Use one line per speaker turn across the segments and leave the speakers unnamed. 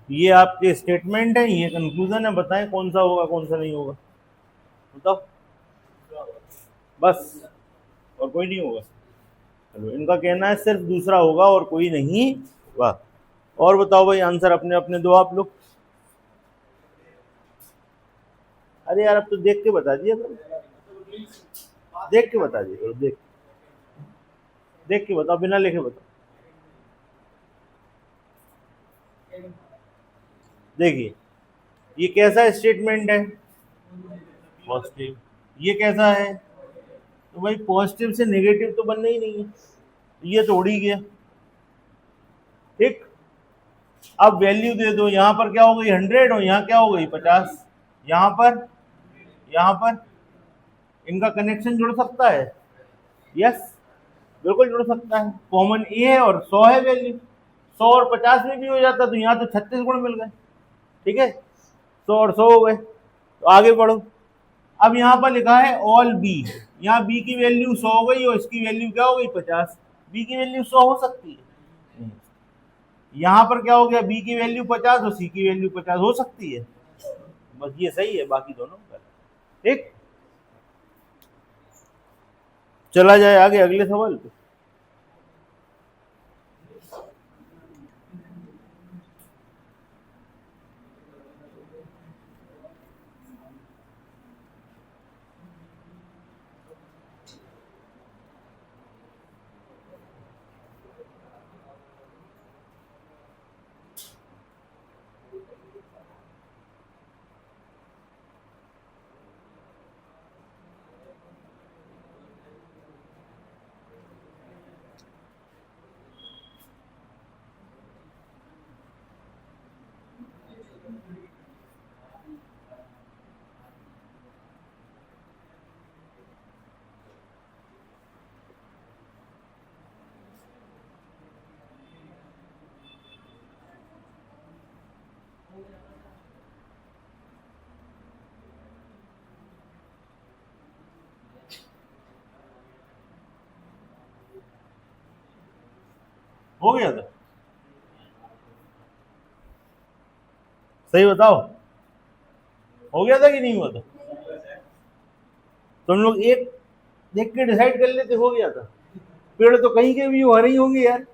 ये आपके स्टेटमेंट है, ये कंक्लूजन है, बताएं कौन सा होगा कौन सा नहीं होगा, बताओ बस, और कोई नहीं होगा। चलो, इनका कहना है सिर्फ दूसरा होगा और कोई नहीं होगा। और बताओ भाई, आंसर अपने अपने दो आप लोग। अरे यार, अब तो देख के बता दिया करो, देख के बता दिया करो, देख के बताओ, बिना लिखे बताओ। देखिए, ये कैसा स्टेटमेंट है, पॉजिटिव। ये कैसा है, तो भाई पॉजिटिव से नेगेटिव तो बनना ही नहीं है, ये तो उड़ ही गया। ठीक, अब वैल्यू दे दो, यहां पर क्या हो गई 100 और यहाँ क्या हो गई 50। यहाँ पर, यहाँ पर इनका कनेक्शन जुड़ सकता है, यस बिल्कुल जुड़ सकता है। कॉमन ए है और 100 है वैल्यू, 100 और 50 में भी हो जाता, तो यहाँ तो 36 गुण मिल गए। ठीक है, 100 और 100 हो गए, तो आगे बढ़ो। अब यहाँ पर लिखा है ऑल बी, यहाँ बी की वैल्यू 100 हो गई और इसकी वैल्यू क्या हो गई 50। बी की वैल्यू 100 हो सकती है, यहाँ पर क्या हो गया, बी की वैल्यू 50 और सी की वैल्यू 50 हो सकती है। बस ये सही है, बाकी दोनों गलत। ठीक, चला जाए आगे अगले सवाल पे। हो गया था, सही बताओ, हो गया था कि नहीं हुआ था? तुम लोग एक देख के डिसाइड कर लेते, हो गया था। पेड़ तो कहीं के भी हरे ही होंगे यार।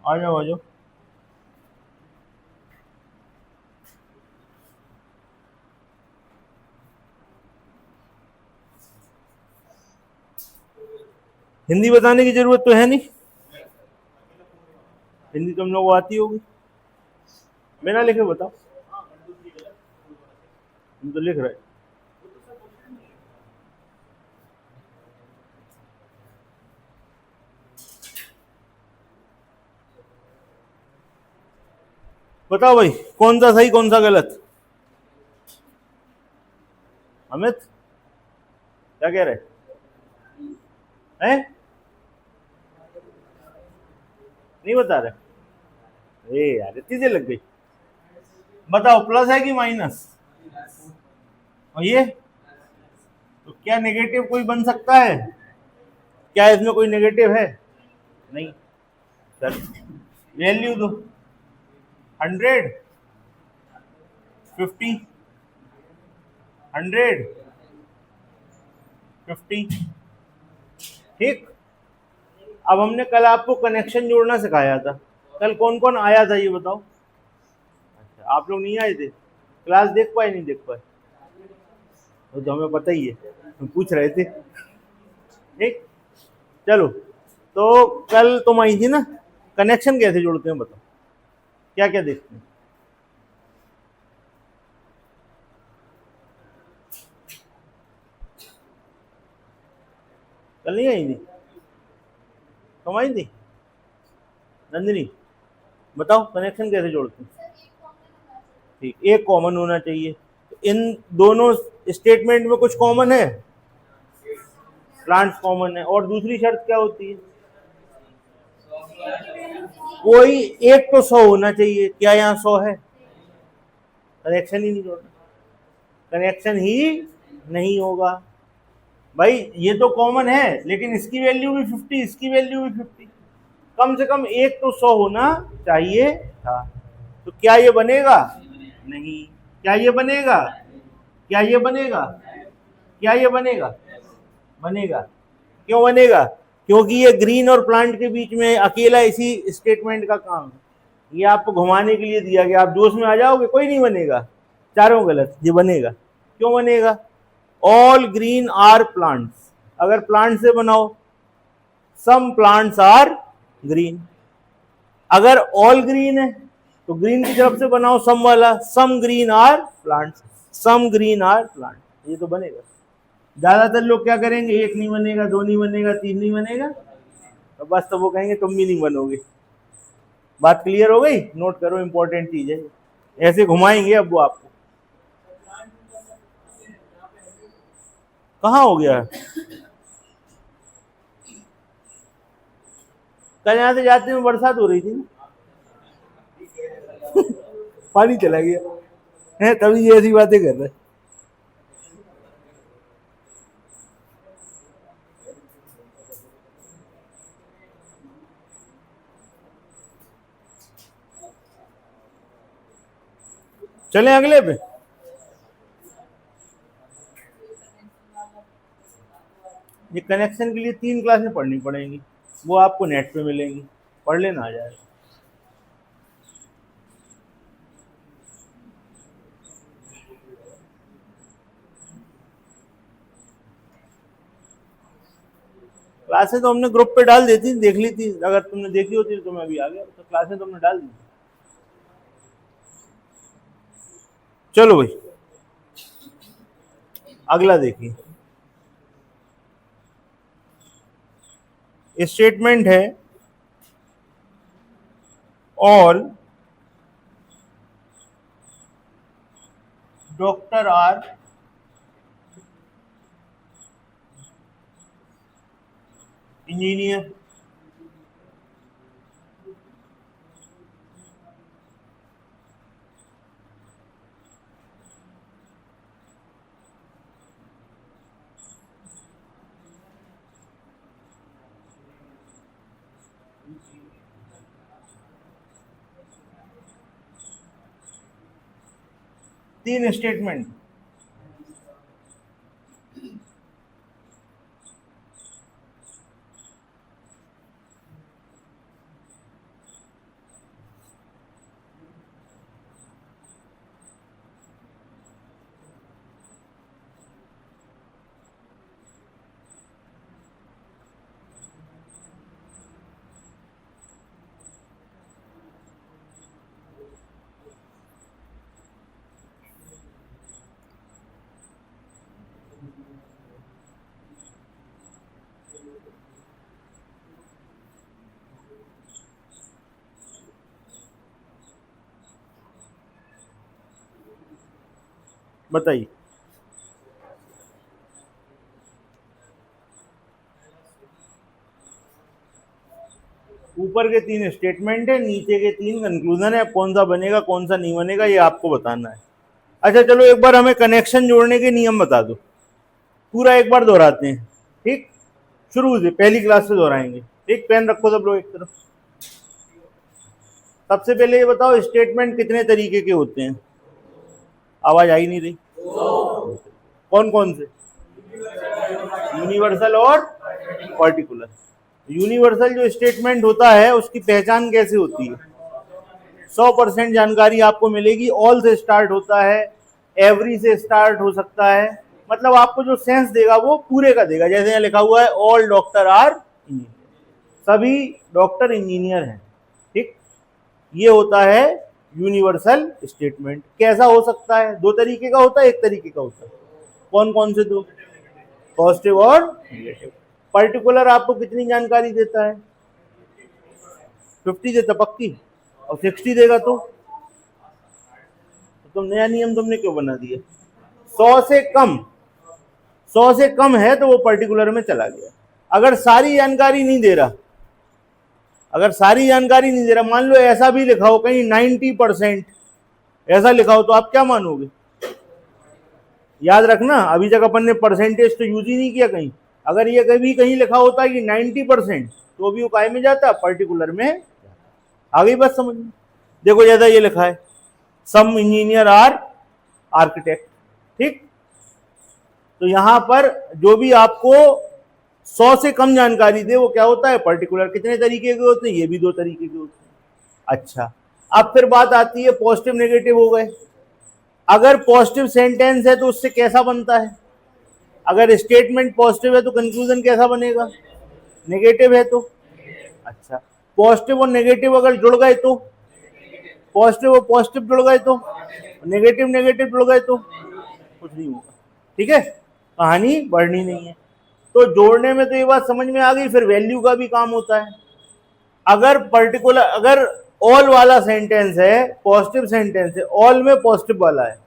आ जाओ आ जाओ। हिंदी बताने की जरूरत तो है नहीं, हिंदी तुम लोग को आती होगी, बिना लिखे बताओ, हम तो लिख रहे। बताओ भाई, कौन सा सही कौन सा गलत। अमित, क्या कह रहे हैं? नहीं बता रहे? अरे यार, इतनी देर लग गई। बताओ, प्लस है कि माइनस? और ये तो क्या नेगेटिव कोई बन सकता है? क्या इसमें कोई नेगेटिव है? नहीं। सर, वैल्यू दो, 100, 50, 100, 50। ठीक, अब हमने कल आपको कनेक्शन जोड़ना सिखाया था, कल कौन कौन आया था ये बताओ। अच्छा, आप लोग नहीं आए थे, क्लास देख पाए नहीं देख पाए? वो तो हमें पता ही है, हम पूछ रहे थे। ठीक, चलो, तो कल तुम आई थी ना, कनेक्शन कैसे जोड़ते हैं बताओ, क्या क्या देखते हैं? कल नहीं आई थी, तुम आई थी नंदिनी, बताओ कनेक्शन कैसे जोड़ते हैं? ठीक, एक कॉमन होना चाहिए। इन दोनों स्टेटमेंट में कुछ कॉमन है, प्लांट्स कॉमन है। और दूसरी शर्त क्या होती है, कोई एक तो 100 होना चाहिए। क्या यहाँ 100 है? कनेक्शन ही नहीं जोड़ना, कनेक्शन ही नहीं होगा भाई। ये तो कॉमन है, लेकिन इसकी वैल्यू भी 50, इसकी वैल्यू भी 50, कम से कम एक तो 100 होना चाहिए था। तो क्या ये बनेगा? नहीं। क्या ये बनेगा? क्या ये बनेगा? क्या ये बनेगा? बनेगा। क्यों बनेगा? क्योंकि ये ग्रीन और प्लांट के बीच में अकेला इसी स्टेटमेंट का काम है। ये आपको घुमाने के लिए दिया गया, आप जोश में आ जाओगे, कोई नहीं बनेगा, चारों गलत। ये बनेगा। क्यों बनेगा? ऑल ग्रीन आर प्लांट्स, अगर प्लांट से बनाओ, सम प्लांट्स आर ग्रीन। अगर ऑल ग्रीन है तो ग्रीन की तरफ से बनाओ सम वाला, some green are plants, some green are plant, ये तो बनेगा। ज्यादातर लोग क्या करेंगे, एक नहीं बनेगा, दो नहीं बनेगा, तीन नहीं बनेगा, तो बस तो वो कहेंगे तुम भी नहीं बनोगे। बात क्लियर हो गई? नोट करो, इंपॉर्टेंट चीज है। ऐसे घुमाएंगे अब वो आपको। कहाँ हो गया? कल यहाँ से जाते में बरसात हो रही थी ना पानी चला गया है, तभी ये ऐसी बातें कर रहे। चले अगले पे। ये कनेक्शन के लिए 3 क्लासें पढ़नी पड़ेंगी, वो आपको नेट पे मिलेंगी, पढ़ लेना आ जाएगा। क्लासें तो हमने ग्रुप पे डाल देती, देख ली थी, अगर तुमने देखी होती तो मैं अभी आ गया। तो क्लासें तो हमने डाल दी। चलो भाई अगला देखिए, स्टेटमेंट है ऑल डॉक्टर आर इंजीनियर। तीन स्टेटमेंट, बताइए। ऊपर के 3 स्टेटमेंट है, नीचे के 3 कंक्लूजन है। कौन सा बनेगा कौन सा नहीं बनेगा ये आपको बताना है। अच्छा चलो एक बार हमें कनेक्शन जोड़ने के नियम बता दो, पूरा एक बार दोहराते हैं। ठीक, शुरू से पहली क्लास से दोहराएंगे। ठीक, पेन रखो सब लोग एक तरफ। सबसे पहले ये बताओ स्टेटमेंट कितने तरीके के होते हैं? आवाज आई नहीं रही। कौन कौन से? यूनिवर्सल और पर्टिकुलर। यूनिवर्सल जो स्टेटमेंट होता है उसकी पहचान कैसे होती है? 100% जानकारी आपको मिलेगी। ऑल से स्टार्ट होता है, एवरी से स्टार्ट हो सकता है, मतलब आपको जो सेंस देगा वो पूरे का देगा। जैसे यहाँ लिखा हुआ है ऑल डॉक्टर आर इंजीनियर, सभी डॉक्टर इंजीनियर हैं। ठीक, ये होता है यूनिवर्सल स्टेटमेंट। कैसा हो सकता है? 2 तरीके का होता है, 1 तरीके का होता है। कौन कौन से 2? पॉजिटिव और नेगेटिव। पर्टिकुलर आपको कितनी जानकारी देता है? 50 देता पक्की, और 60 देगा तो तो नया नियम तुमने क्यों बना दिया? 100 से कम, 100 से कम है तो वो पर्टिकुलर में चला गया। अगर सारी जानकारी नहीं दे रहा, अगर सारी जानकारी नहीं दे रहा, मान लो ऐसा भी लिखा हो कहीं 90% ऐसा लिखा हो, तो आप क्या मानोगे? याद रखना, अभी तक अपन ने परसेंटेज तो यूज ही नहीं किया कहीं। अगर ये कभी कहीं लिखा होता है कि 90%, तो भी वो काय में जाता, पर्टिकुलर में। आ गई बात समझ में? देखो जैसा ये लिखा है, सम इंजीनियर आर आर्किटेक्ट, ठीक। तो यहां पर जो भी आपको 100 से कम जानकारी दे वो क्या होता है? पर्टिकुलर। कितने तरीके के होते हैं? ये भी 2 तरीके के होते हैं। अच्छा, अब फिर बात आती है पॉजिटिव नेगेटिव हो गए। अगर पॉजिटिव सेंटेंस है तो उससे कैसा बनता है? अगर स्टेटमेंट पॉजिटिव है तो कंक्लूजन कैसा बनेगा? नेगेटिव है तो। अच्छा, पॉजिटिव और नेगेटिव अगर जुड़ गए तो, पॉजिटिव और पॉजिटिव जुड़ गए तो, नेगेटिव नेगेटिव जुड़ गए तो कुछ नहीं होगा। ठीक है, कहानी बढ़नी नहीं है। तो जोड़ने में तो ये बात समझ में आ गई। फिर वैल्यू का भी काम होता है। अगर पर्टिकुलर, अगर ऑल वाला सेंटेंस है, पॉजिटिव सेंटेंस है, ऑल में पॉजिटिव वाला है,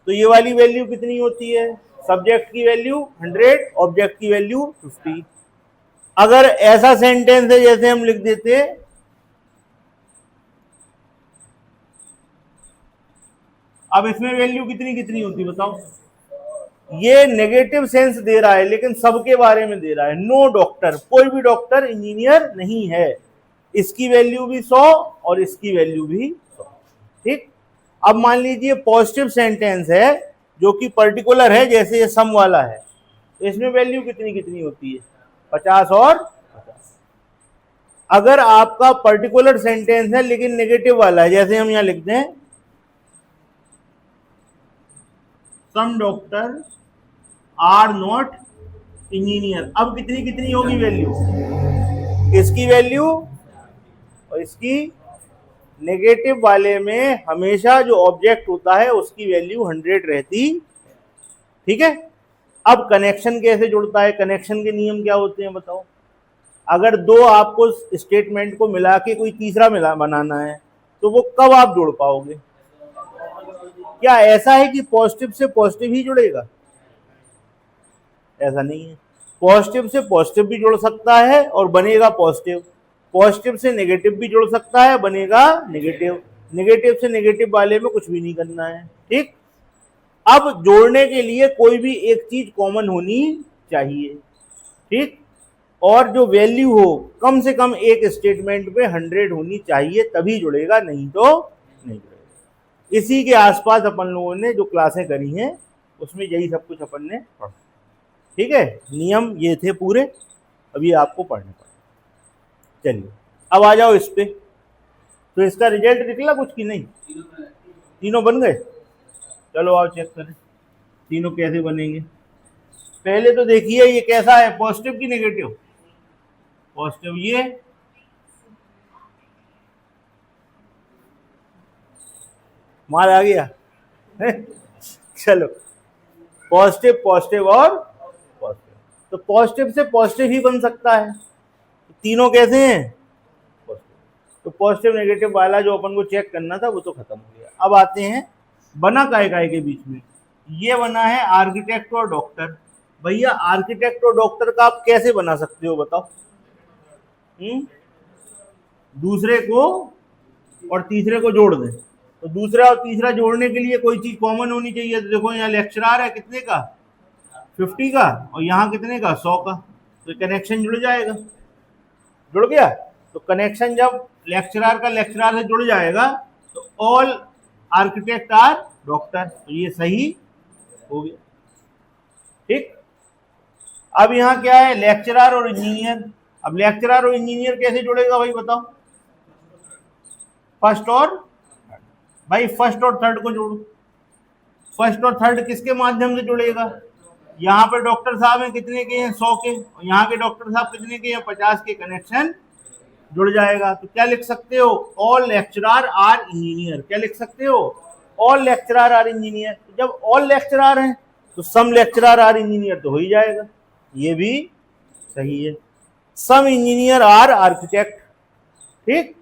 तो ये वाली वैल्यू कितनी होती है? सब्जेक्ट की वैल्यू 100, ऑब्जेक्ट की वैल्यू 50। अगर ऐसा सेंटेंस है जैसे हम लिख देते हैं, अब इसमें वैल्यू कितनी कितनी होती बताओ? ये नेगेटिव सेंस दे रहा है लेकिन सबके बारे में दे रहा है। नो डॉक्टर, कोई भी डॉक्टर इंजीनियर नहीं है। इसकी वैल्यू भी 100 और इसकी वैल्यू भी 100। ठीक। अब मान लीजिए पॉजिटिव सेंटेंस है जो कि पर्टिकुलर है, जैसे ये सम वाला है, तो इसमें वैल्यू कितनी कितनी होती है? 50 और 50। अगर आपका पर्टिकुलर सेंटेंस है लेकिन नेगेटिव वाला है, जैसे हम यहां लिखते हैं सम डॉक्टर आर नॉट इंजीनियर, अब कितनी कितनी होगी वैल्यू? इसकी वैल्यू और इसकी। नेगेटिव वाले में हमेशा जो ऑब्जेक्ट होता है उसकी वैल्यू 100 रहती। ठीक है। अब कनेक्शन कैसे जुड़ता है? कनेक्शन के नियम क्या होते हैं बताओ? अगर दो आपको स्टेटमेंट को मिला के कोई तीसरा मिला बनाना है, तो वो कब आप जोड़ पाओगे? क्या ऐसा है कि पॉजिटिव से पॉजिटिव ही जुड़ेगा? ऐसा नहीं है। पॉजिटिव से पॉजिटिव भी जुड़ सकता है और बनेगा पॉजिटिव। पॉजिटिव से नेगेटिव भी जुड़ सकता है, बनेगा नेगेटिव। नेगेटिव से नेगेटिव वाले में कुछ भी नहीं करना है। ठीक। अब जोड़ने के लिए कोई भी एक चीज कॉमन होनी चाहिए। ठीक। और जो वैल्यू हो कम से कम एक स्टेटमेंट पे 100 होनी चाहिए, तभी जुड़ेगा, नहीं तो नहीं जुड़ेगा। इसी के आसपास अपन लोगों ने जो क्लासें करी हैं उसमें यही सब कुछ अपन ने पढ़ा। ठीक है, नियम ये थे पूरे, अभी आपको पढ़ने पड़े। चलिए अब आ जाओ इस पे। तो इसका रिजल्ट निकला कुछ की नहीं? तीनों बन गए? चलो आओ चेक करें तीनों कैसे बनेंगे। पहले तो देखिए ये कैसा है, पॉजिटिव की नेगेटिव? पॉजिटिव। ये माल आ गया। चलो, पॉजिटिव पॉजिटिव और पॉजिटिव, तो पॉजिटिव से पॉजिटिव ही बन सकता है। तीनों कैसे हैं? तो पॉजिटिव नेगेटिव वाला जो अपन को चेक करना था वो तो खत्म हो गया। अब आते हैं बना काय काय के बीच में। ये बना है आर्किटेक्ट और डॉक्टर। भैया आर्किटेक्ट और डॉक्टर का आप कैसे बना सकते हो बताओ? दूसरे को और तीसरे को जोड़ दें, तो दूसरा और तीसरा जोड़ने के लिए कोई चीज कॉमन होनी चाहिए। तो देखो यहाँ लेक्चरार है कितने का? 50 का, और यहाँ कितने का? 100 का। तो कनेक्शन जुड़ जाएगा। जुड़ गया। तो कनेक्शन जब लेक्चरार का लेक्चरार से जुड़ जाएगा तो ऑल आर्किटेक्ट आर डॉक्टर, तो ये सही हो गया। ठीक। अब यहाँ क्या है? लेक्चरार और इंजीनियर। अब लेक्चरार और इंजीनियर कैसे जुड़ेगा भाई बताओ? फर्स्ट और भाई फर्स्ट और थर्ड को जोड़ो। फर्स्ट और थर्ड किसके माध्यम से जुड़ेगा? यहाँ पे डॉक्टर साहब हैं कितने के हैं? 100 के, और यहाँ के डॉक्टर साहब कितने के हैं? 50 के। कनेक्शन जुड़ जाएगा। तो क्या लिख सकते हो? All lecturer are engineer. क्या लिख सकते हो? All lecturer are engineer. जब ऑल लेक्चरार हैं तो सम लेक्चरार आर इंजीनियर तो हो ही जाएगा। ये भी सही है। सम इंजीनियर आर आर्किटेक्ट। ठीक।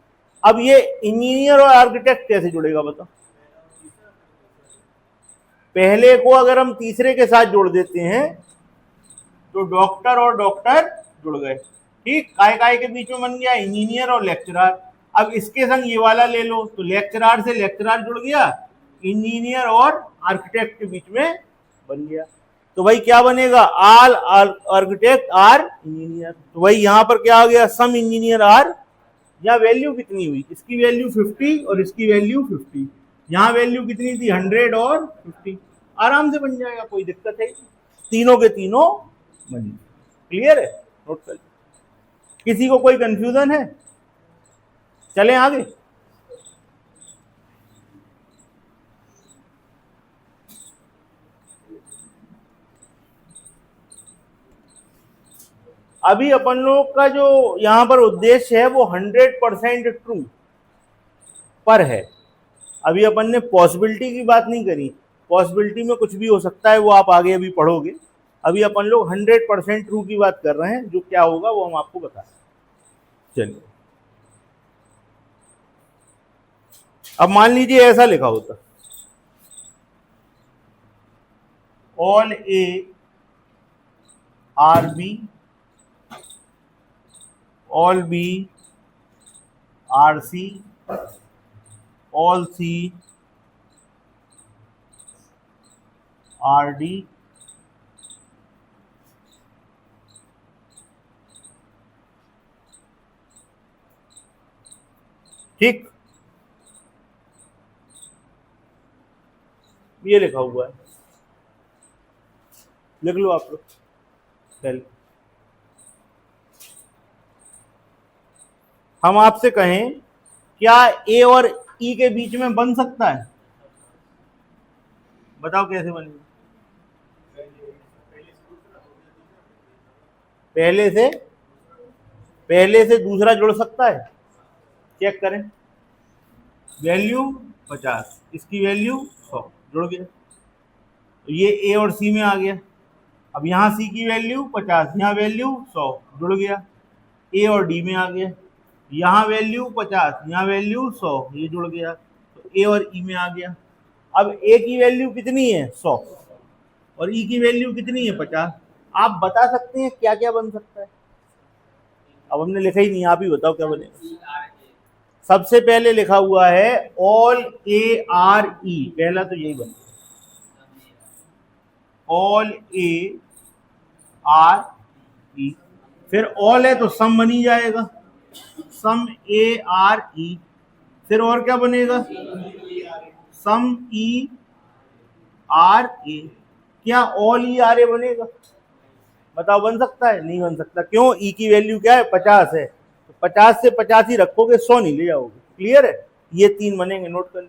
अब ये इंजीनियर और आर्किटेक्ट कैसे जुड़ेगा बताओ? पहले को अगर हम तीसरे के साथ जोड़ देते हैं तो डॉक्टर और डॉक्टर जुड़ गए, ठीक, काय काय के बीच में बन गया इंजीनियर और लेक्चरर। अब इसके संग ये वाला ले लो तो लेक्चरर से लेक्चरर जुड़ गया, इंजीनियर और आर्किटेक्ट के बीच में बन गया। तो भाई क्या बनेगा, ऑल आर्किटेक्ट आर इंजीनियर। तो भाई यहां पर क्या आ गया, सम इंजीनियर आर, यहाँ वैल्यू कितनी हुई, इसकी वैल्यू 50 और इसकी वैल्यू 50, यहाँ वैल्यू कितनी थी 100 और 50, आराम से बन जाएगा, कोई दिक्कत है, तीनों के तीनों बन। क्लियर है, नोट कर, किसी को कोई कंफ्यूजन है, चलें आगे। अभी अपन लोग का जो यहां पर उद्देश्य है वो 100% ट्रू पर है। अभी अपन ने पॉसिबिलिटी की बात नहीं करी, पॉसिबिलिटी में कुछ भी हो सकता है, वो आप आगे अभी पढ़ोगे। अभी अपन लोग 100% ट्रू की बात कर रहे हैं, जो क्या होगा वो हम आपको बताएं। चलिए, अब मान लीजिए ऐसा लिखा होता, all A are B, all B are C, all C are D, ठीक, ये लिखा हुआ है, लिख लो आप लोग पहले। हम आपसे कहें क्या ए और ई के बीच में बन सकता है, बताओ कैसे बनेगा, पहले से दूसरा जुड़ सकता है, चेक करें, वैल्यू 50, इसकी वैल्यू 100, जुड़ गया, तो ये ए और सी में आ गया। अब यहाँ सी की वैल्यू 50, यहाँ वैल्यू 100, जुड़ गया, ए और डी में आ गया, यहाँ वैल्यू 50, यहाँ वैल्यू 100, ये जुड़ गया, तो ए और ई में आ गया। अब ए की वैल्यू कितनी है 100 और ई की वैल्यू कितनी है 50, आप बता सकते हैं क्या क्या बन सकता है। अब हमने लिखा ही नहीं, आप ही बताओ क्या बनेगा। सबसे पहले लिखा हुआ है ऑल ए आर ई, पहला तो यही बनेगा, ऑल ए आर ई, फिर ऑल है तो सम बनी जाएगा, सम ए आर ई, फिर और क्या बनेगा, सम ई आर ए, क्या ऑल ई आर ए बनेगा, बताओ बन सकता है, नहीं बन सकता, क्यों, ई की वैल्यू क्या है 50 है, तो 50 से 50 ही रखोगे, 100 नहीं ले जाओगे। क्लियर है, ये तीन बनेंगे, नोट कर लो,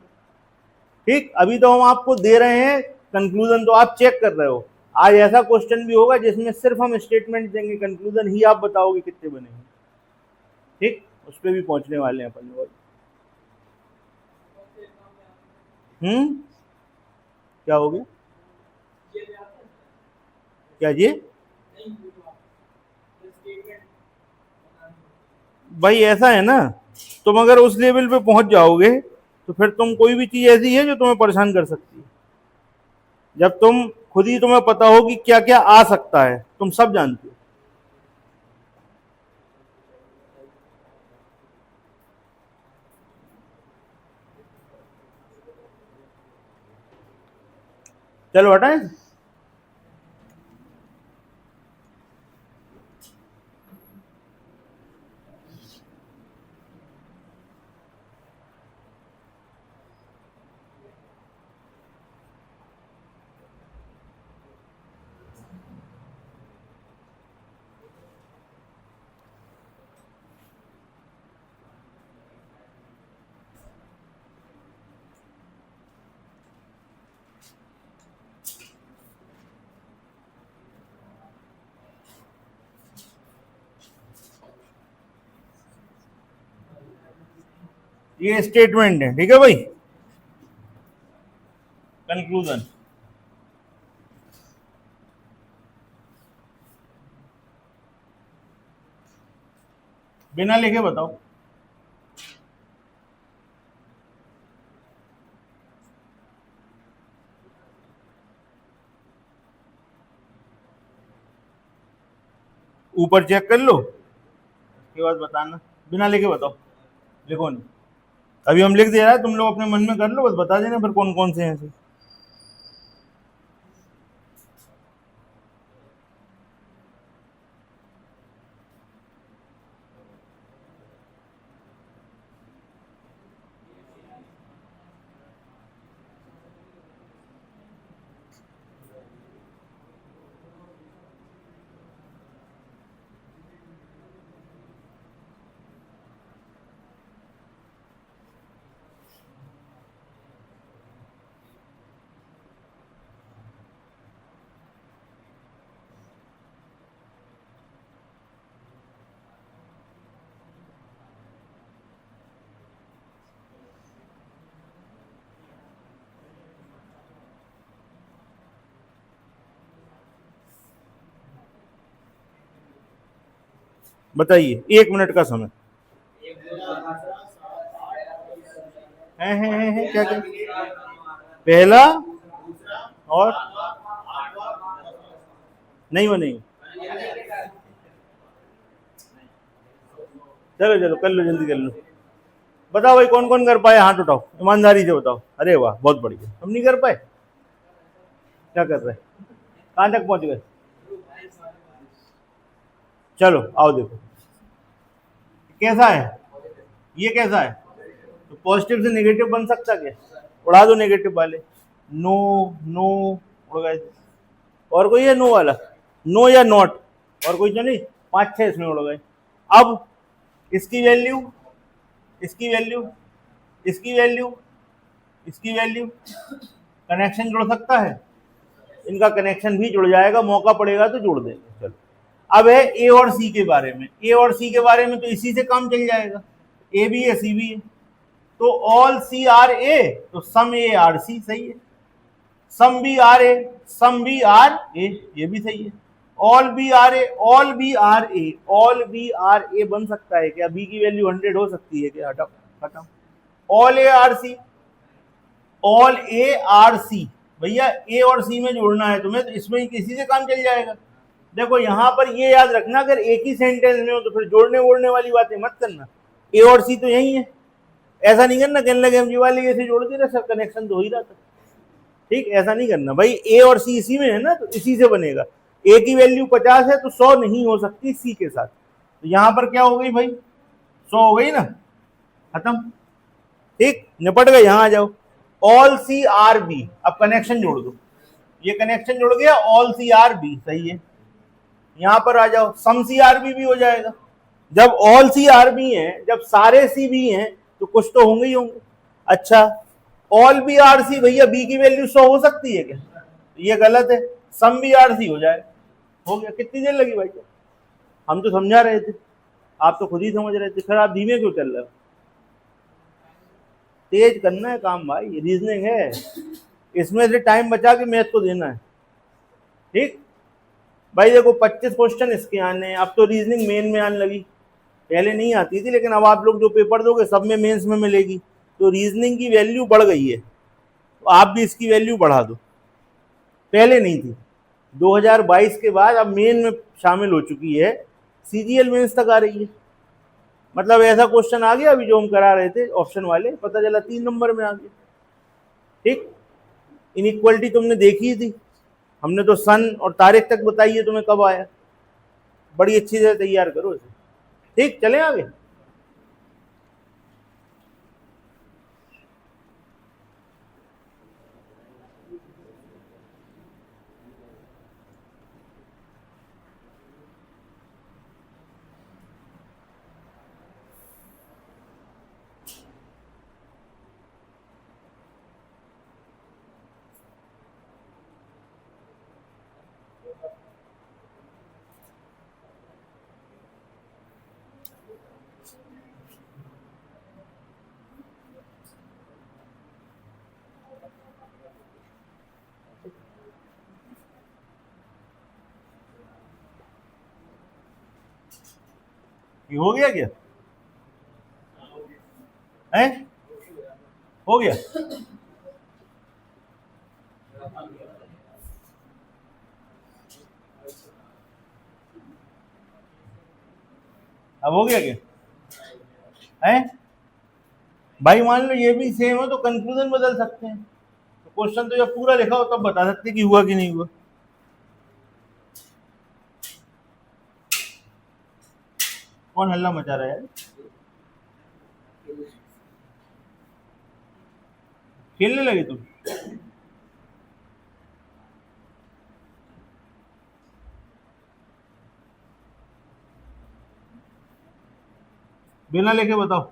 ठीक। अभी तो हम आपको दे रहे हैं कंक्लूजन, तो आप चेक कर रहे हो। आज ऐसा क्वेश्चन भी होगा जिसमें सिर्फ हम स्टेटमेंट देंगे, कंक्लूजन ही आप बताओगे कितने बनेंगे, ठीक, उस पर भी पहुंचने वाले हैं अपन लोग। क्या हो गया, क्या जी, भाई ऐसा है ना, तुम अगर उस लेवल पे पहुंच जाओगे तो फिर तुम कोई भी चीज ऐसी है जो तुम्हें परेशान कर सकती है, जब तुम खुद ही तुम्हें पता हो कि क्या क्या आ सकता है, तुम सब जानते हो। चलो हटाएं। ये स्टेटमेंट है, ठीक है भाई, कंक्लूजन, बिना लिखे बताओ, ऊपर चेक कर लो, उसके बाद बताना, बिना लिखे बताओ, लिखो नहीं, अभी हम लिख दे रहा है, तुम लोग अपने मन में कर लो, बस बता देना फिर कौन कौन से हैं ऐसे। बताइए, 1 मिनट का समय है क्या क्या, पहला और नहीं वो नहीं, चलो चलो कर लो, जल्दी कर लो, बताओ भाई कौन कौन कर पाए, हाथ उठाओ, ईमानदारी से बताओ। अरे वाह बहुत बढ़िया, हम नहीं कर पाए, क्या कर रहे, कहाँ तक पहुंच गए, चलो आओ देखो कैसा है, ये कैसा है, तो पॉजिटिव से नेगेटिव बन सकता क्या, उड़ा दो नेगेटिव वाले, नो नो उड़ गए, और कोई है नो वाला, नो या नॉट, और कोई तो नहीं, 5-6 इसमें उड़ गए। अब इसकी वैल्यू, इसकी वैल्यू, इसकी वैल्यू, इसकी वैल्यू, कनेक्शन जुड़ सकता है, इनका कनेक्शन भी जुड़ जाएगा, मौका पड़ेगा तो जोड़ देंगे। चलो अब है ए और सी के बारे में, ए और सी के बारे में तो इसी से काम चल जाएगा, ए भी है सी भी है, तो ऑल सी आर ए, तो सम ए आर सी सही है, some B are A, some B are A, ये भी सही है, all B are A, all B are A, all B are A बन सकता है क्या, बी की वैल्यू 100 हो सकती है क्या, हटाओ खत्म, all A are C, all A are C, भैया ए और सी में जोड़ना है तुम्हें, तो इसमें किसी से काम चल जाएगा। देखो यहां पर ये याद रखना, अगर एक ही सेंटेंस में हो तो फिर जोड़ने वोड़ने वाली बातें मत करना, ए और सी तो यही है, ऐसा नहीं करना कहने लगे हम जी वाले ऐसे जोड़ दे रहे सर, कनेक्शन तो हो ही रहा था, ठीक, ऐसा नहीं करना भाई, ए और सी इसी में है ना, तो इसी से बनेगा, ए की वैल्यू 50 है तो 100 नहीं हो सकती सी के साथ, तो यहां पर क्या हो गई भाई, 100 हो गई ना, खत्म, ठीक, निपट गए, यहां आ जाओ, ऑल सी आर बी, अब कनेक्शन जोड़ दो, ये कनेक्शन जुड़ गया, ऑल सी आर बी सही है, यहां पर आ जाओ, सम सी आर बी भी हो जाएगा, जब ऑल सी आर बी है, जब सारे सी बी हैं तो कुछ तो होंगे ही होंगे, अच्छा ऑल बी आर सी, भैया बी की वैल्यू 100 हो सकती है क्या, ये गलत है, सम बी आर सी हो जाए, हो गया, कितनी देर लगी भाई, हम तो समझा रहे थे, आप तो खुद ही समझ रहे थे, फिर आप धीमे क्यों चल रहे हो, तेज करना है काम भाई, रीजनिंग है, इसमें से टाइम बचा के मैथ को देना है, ठीक भाई, देखो 25 क्वेश्चन इसके आने हैं, अब तो रीजनिंग मेन में आने लगी, पहले नहीं आती थी, लेकिन अब आप लोग जो पेपर दोगे सब में मेंस में मिलेगी, तो रीजनिंग की वैल्यू बढ़ गई है, तो आप भी इसकी वैल्यू बढ़ा दो, पहले नहीं थी, 2022 के बाद अब मेन में शामिल हो चुकी है, सीजीएल मेंस तक आ रही है, मतलब ऐसा क्वेश्चन आ गया अभी जो हम करा रहे थे ऑप्शन वाले, पता चला 3 नंबर में आ गया, ठीक, इनइक्वालिटी तुमने देखी ही थी, हमने तो सन और तारीख तक बताई है तुम्हें कब आया, बड़ी अच्छी से तैयार करो इसे, ठीक, चलें आगे, ये हो गया क्या है, हो गया, अब हो गया क्या है भाई? मान लो ये भी सेम हो तो कंक्लूजन बदल सकते हैं। तो क्वेश्चन तो जब पूरा लिखा हो तब बता सकते हैं कि हुआ कि नहीं हुआ। कौन हल्ला मचा रहा है? खेलने लगे तुम? बिना लेके बताओ।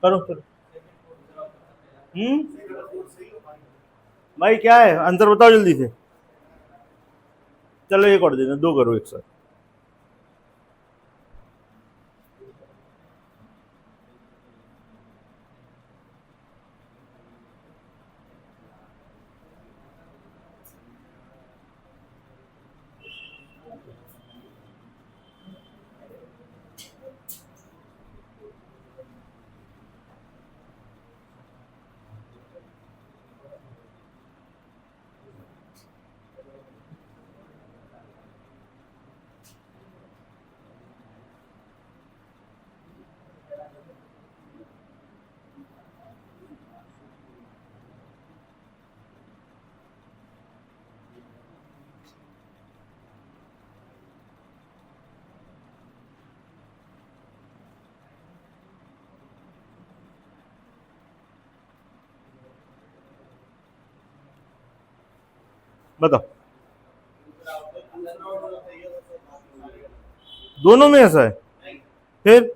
करो करो। भाई क्या है आंसर बताओ जल्दी से। चलो एक और देना, दो करो एक साथ। बताओ। दोनों में ऐसा है? फिर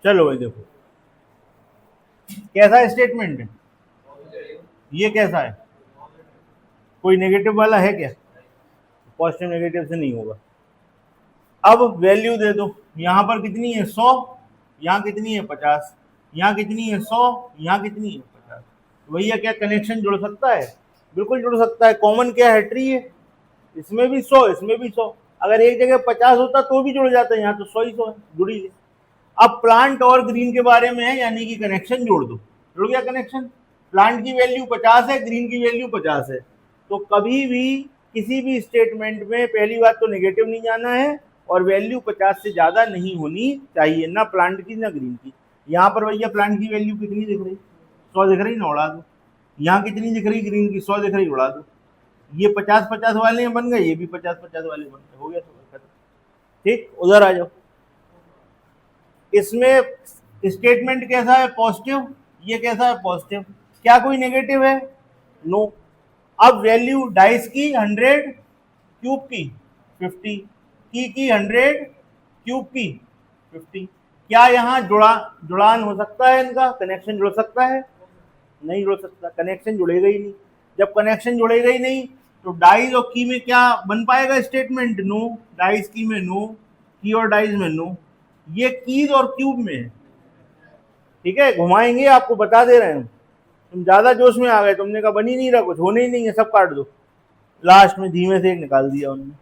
चलो भाई देखो, कैसा स्टेटमेंट है ये? कैसा है? कोई नेगेटिव वाला है क्या? पॉजिटिव नेगेटिव से नहीं होगा। अब वैल्यू दे दो। यहाँ पर कितनी है 100, यहाँ कितनी है 50, यहाँ कितनी है 100, यहाँ कितनी है 50। भैया क्या कनेक्शन जुड़ सकता है? बिल्कुल जुड़ सकता है। कॉमन क्या है? ट्री है। इसमें भी 100, इसमें भी 100। अगर एक जगह 50 होता तो भी जुड़ जाता है, यहाँ तो 100 ही 100 है, जुड़ी है। अब प्लांट और ग्रीन के बारे में है, यानी कि कनेक्शन जोड़ दो। जुड़ गया कनेक्शन। प्लांट की वैल्यू 50 है, ग्रीन की वैल्यू 50 है। तो कभी भी किसी भी स्टेटमेंट में पहली बात तो नेगेटिव नहीं जाना है, और वैल्यू 50 से ज्यादा नहीं होनी चाहिए, ना प्लांट की ना ग्रीन की। यहाँ पर भैया प्लांट की वैल्यू कितनी दिख रही? 100 दिख रही ना, उड़ा दो। यहाँ कितनी दिख रही ग्रीन की? 100 दिख रही, उड़ा दो। ये 50-50 वाले बन गए, ये भी 50-50 वाले बन गए, हो गया तो खत्म। ठीक, उधर आ जाओ। इसमें स्टेटमेंट कैसा है? पॉजिटिव। ये कैसा है? पॉजिटिव। क्या कोई नेगेटिव है? नो। अब वैल्यू डाइस की 100, क्यूब की 50, की 100, क्यूब की 50। क्या यहाँ जुड़ान हो सकता है? इनका कनेक्शन जुड़ सकता है? नहीं जुड़ सकता, कनेक्शन जुड़ेगा ही नहीं। जब कनेक्शन जुड़ेगा ही नहीं तो डाइज और की में क्या बन पाएगा स्टेटमेंट? नो। डाइज की में नो, की और डाइज में नो। ये कीज और क्यूब में है। ठीक है, घुमाएंगे, आपको बता दे रहे हैं। तुम ज्यादा जोश में आ गए, तुमने कहा बन ही नहीं रहा, कुछ होने ही नहीं है, सब काट दो। लास्ट में धीमे से एक निकाल दिया उन्होंने।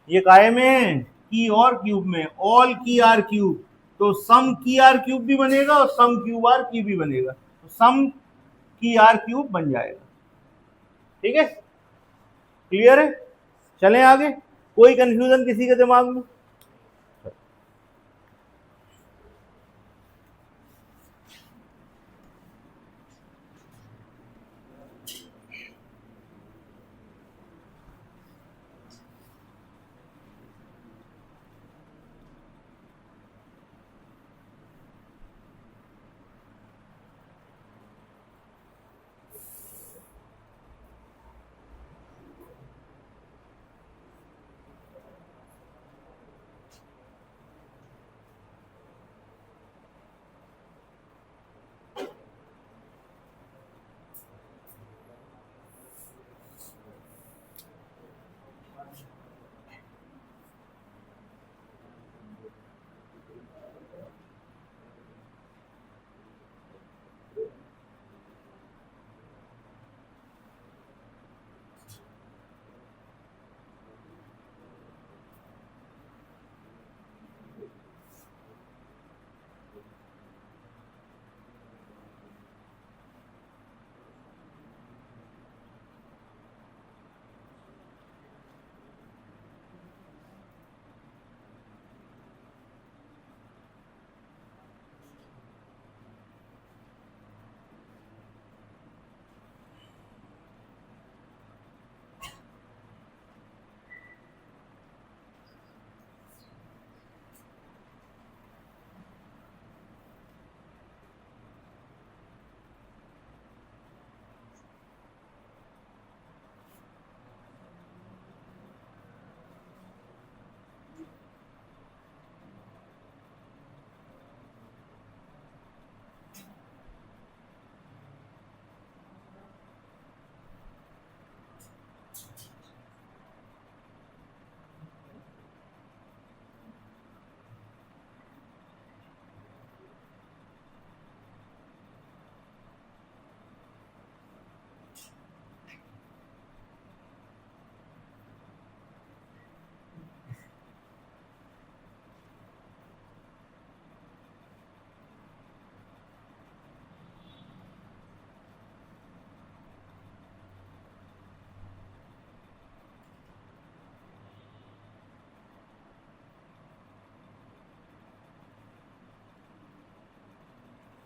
ये काहे में? की और क्यूब में। ऑल की आर क्यूब। तो सम की आर क्यूब भी बनेगा और सम क्यूब आर की भी बनेगा, तो सम की आर क्यूब बन जाएगा। ठीक है, क्लियर है? चलें आगे। कोई कंफ्यूजन किसी के दिमाग में?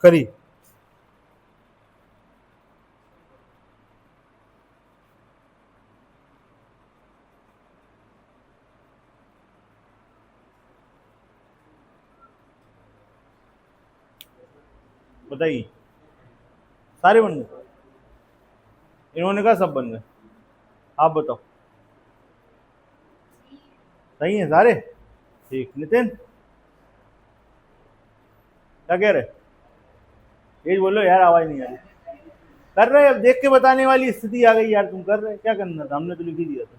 करी। बताइए, सारे बन गए? इन्होंने कहा सब बन गए, आप बताओ। सही है सारे? ठीक। नितिन क्या कह रहे? ये बोलो यार, आवाज नहीं आ रही। कर रहे? अब देख के बताने वाली स्थिति आ गई यार, तुम कर रहे? क्या करना था, हमने तो लिख ही दिया था।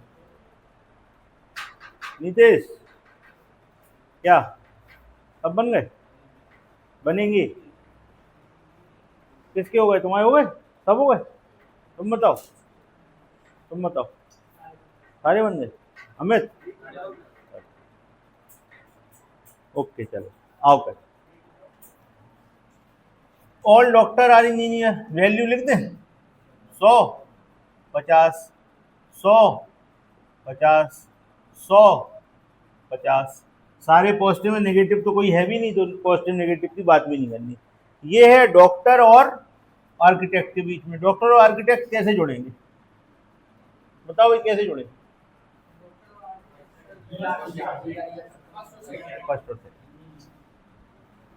नीतीश क्या सब बन गए? बनेंगे? किसके हो गए? तुम्हारे हो गए? सब हो गए? तुम बताओ, तुम बताओ। सारे बन गए? अमित ओके, चलो आओ कर। All doctor R engineer, value लिख दें? 100, 50, 100, 50, 100, 50। सारे पॉजिटिव में, नेगेटिव तो कोई है भी नहीं, तो पॉजिटिव नेगेटिव की बात भी नहीं करनी। ये है डॉक्टर और आर्किटेक्ट के बीच में। डॉक्टर और आर्किटेक्ट कैसे जुड़ेंगे बताओ भाई, कैसे जुड़ेंगे?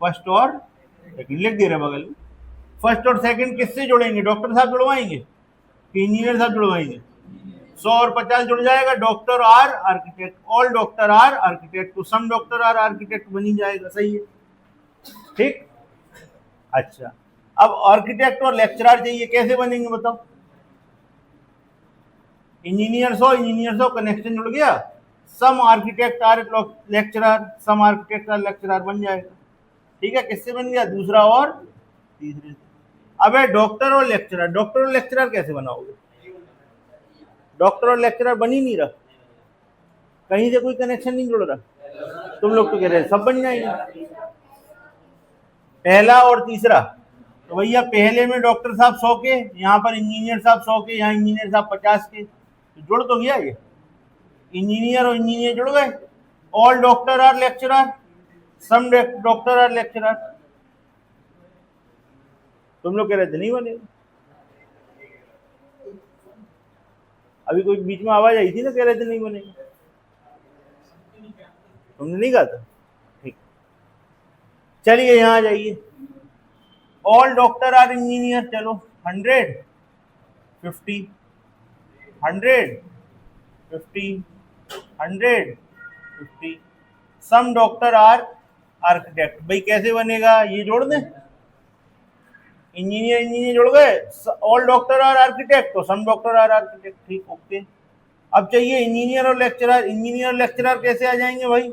फर्स्ट और सेकंड लिख दे रहे बगल में। फर्स्ट और सेकंड किससे जुड़ेंगे? डॉक्टर साहब जुड़वाएंगे कि इंजीनियर साहब जुड़वाएंगे? 100 और 50 जुड़ जाएगा, doctor R architect. All doctor R architect, तो सम डॉक्टर आर आर्किटेक्ट बन ही जाएगा। सही है, ठीक। अच्छा, अब आर्किटेक्ट और लेक्चरर चाहिए, कैसे बनेंगे बताओ? इंजीनियर कनेक्शन जुड़ गया, some architect are lecturer, some architect are lecturer बन जाएगा। ठीक है, किससे बन गया? दूसरा और तीसरे से। अब है डॉक्टर और लेक्चरर। डॉक्टर और लेक्चरर कैसे बनाओगे? डॉक्टर और लेक्चरर बन ही नहीं रहा, कहीं से कोई कनेक्शन नहीं जुड़ रहा। तुम लोग तो कह रहे सब बन जाएंगे, पहला और तीसरा। तो भैया पहले में डॉक्टर साहब 100 के, यहाँ पर इंजीनियर साहब 100 के, यहाँ इंजीनियर साहब 50 के, तो जुड़ तो गया ये। इंजीनियर और इंजीनियर जुड़ गए। ऑल डॉक्टर आर लेक्चरर, सम डॉक्टर आर लेक्चरर। तुम लोग कह रहे थे नहीं बनेगा, अभी कोई बीच में आवाज आई थी ना, कह रहे थे नहीं बनेगा। तुमने नहीं कहा था? ठीक, चलिए यहां जाइए। ऑल डॉक्टर आर इंजीनियर, चलो 100, 50, 100, 50, 100, 50। सम डॉक्टर आर आर्किटेक्ट। भाई कैसे बनेगा? ये जोड़ दें, इंजीनियर इंजीनियर जुड़ गए, ऑल डॉक्टर आर आर्किटेक्ट, तो सम डॉक्टर आर आर्किटेक्ट। ठीक, ओके। अब चाहिए इंजीनियर और लेक्चरर। इंजीनियर और लेक्चरर कैसे आ जाएंगे भाई?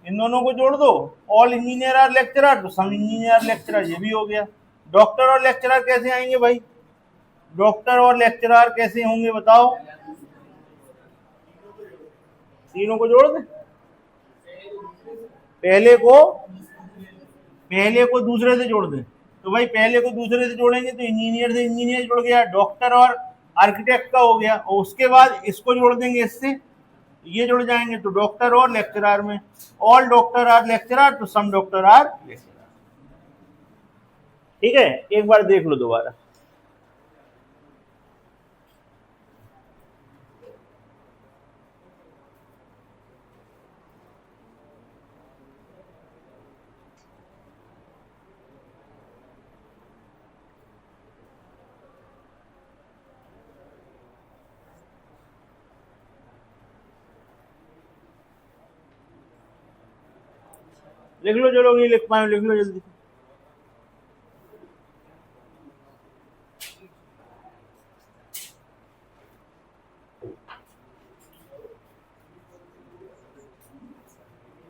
इन दोनों को जोड़ दो, ऑल इंजीनियर आर लेक्चरर, तो सम इंजीनियर आर लेक्चरर, ये भी हो गया। डॉक्टर और लेक्चरर कैसे आएंगे भाई? डॉक्टर और लेक्चरर कैसे होंगे बताओ? तीनों को जोड़ दे, पहले को दूसरे से जोड़ दें। तो भाई पहले को दूसरे से जोड़ेंगे तो इंजीनियर से इंजीनियर जुड़ गया, डॉक्टर और आर्किटेक्ट का हो गया, और उसके बाद इसको जोड़ देंगे इससे, ये जुड़ जाएंगे, तो डॉक्टर और लेक्चरर में ऑल डॉक्टर आर लेक्चरर, तो सम डॉक्टर आर लेक्चरर। ठीक है, एक बार देख लो दोबारा। लिख लो, जो लोग नहीं लिख पाए लिख लो जल्दी।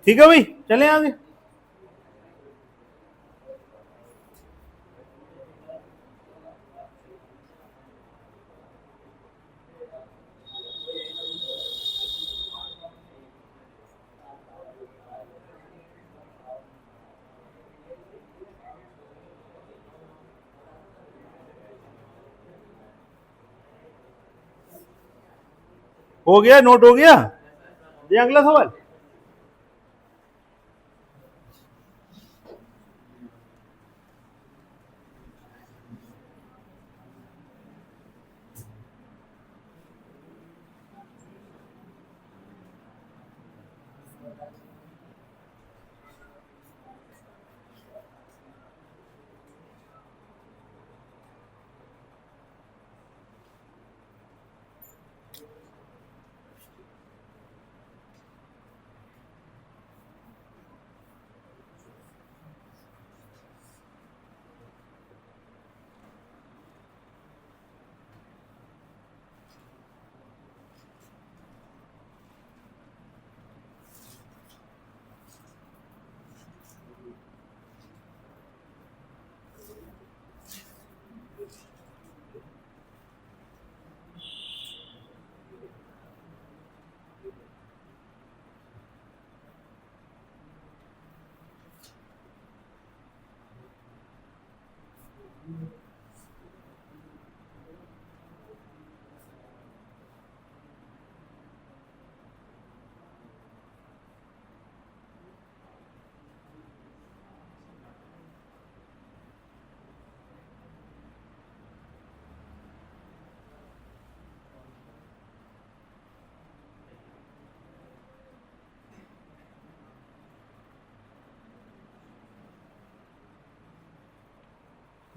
ठीक है भाई, चले आगे। हो गया, नोट हो गया? ये अगला सवाल।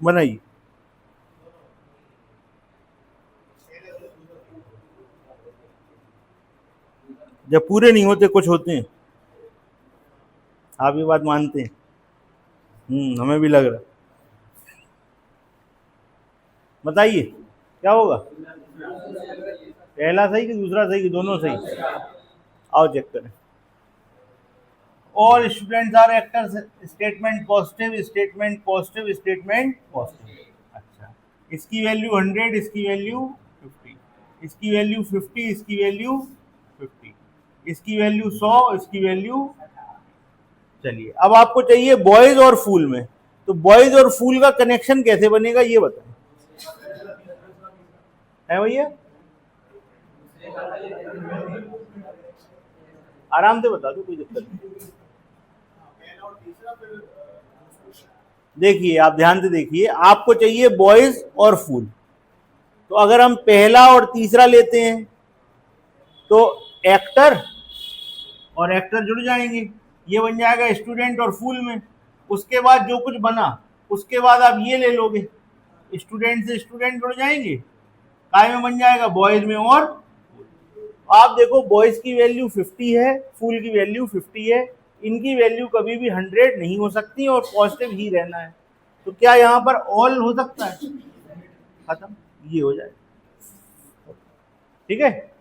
बनाइए। जब पूरे नहीं होते कुछ होते हैं, आप ये बात मानते हैं? हमें भी लग रहा है। बताइए क्या होगा? पहला सही कि दूसरा सही कि दोनों सही? आओ चेक करें। All students are actors, statement positive, statement positive, statement positive. अच्छा, इसकी वैल्यू 100, इसकी वैल्यू 50, इसकी वैल्यू 50, इसकी वैल्यू 50, इसकी वैल्यू 100, इसकी वैल्यू। चलिए अब आपको चाहिए बॉयज और फूल में, तो बॉयज और फूल का कनेक्शन कैसे बनेगा ये बताएं, है भैया? आराम से बता दो, कोई दिक्कत नहीं। देखिए, आप ध्यान से देखिए, आपको चाहिए बॉयज और फूल। तो अगर हम पहला और तीसरा लेते हैं तो एक्टर और एक्टर जुड़ जाएंगे, ये बन जाएगा स्टूडेंट और फूल में। उसके बाद जो कुछ बना उसके बाद आप ये ले लोगे, स्टूडेंट से स्टूडेंट जुड़ जाएंगे, काय में बन जाएगा बॉयज में और। आप देखो बॉयज की वैल्यू 50 है, फूल की वैल्यू 50 है, इनकी वैल्यू कभी भी 100 नहीं हो सकती और पॉजिटिव ही रहना है। तो क्या यहाँ पर ऑल हो सकता है? खत्म, ये हो जाए। ठीक है।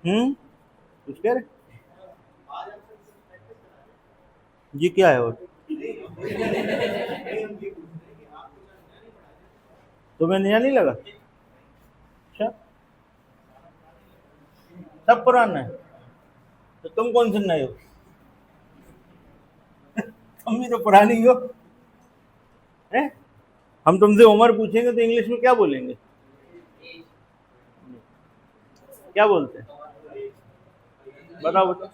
कुछ कह रहे? ये क्या है? और तुम्हें नया नहीं लगा? अच्छा, सब पुराना है, तो तुम कौन से नए हो? तुम भी तो पुरानी हो। हैं? हम तुमसे उम्र पूछेंगे तो इंग्लिश में क्या बोलेंगे? क्या बोलते हैं? बताओ बताओ।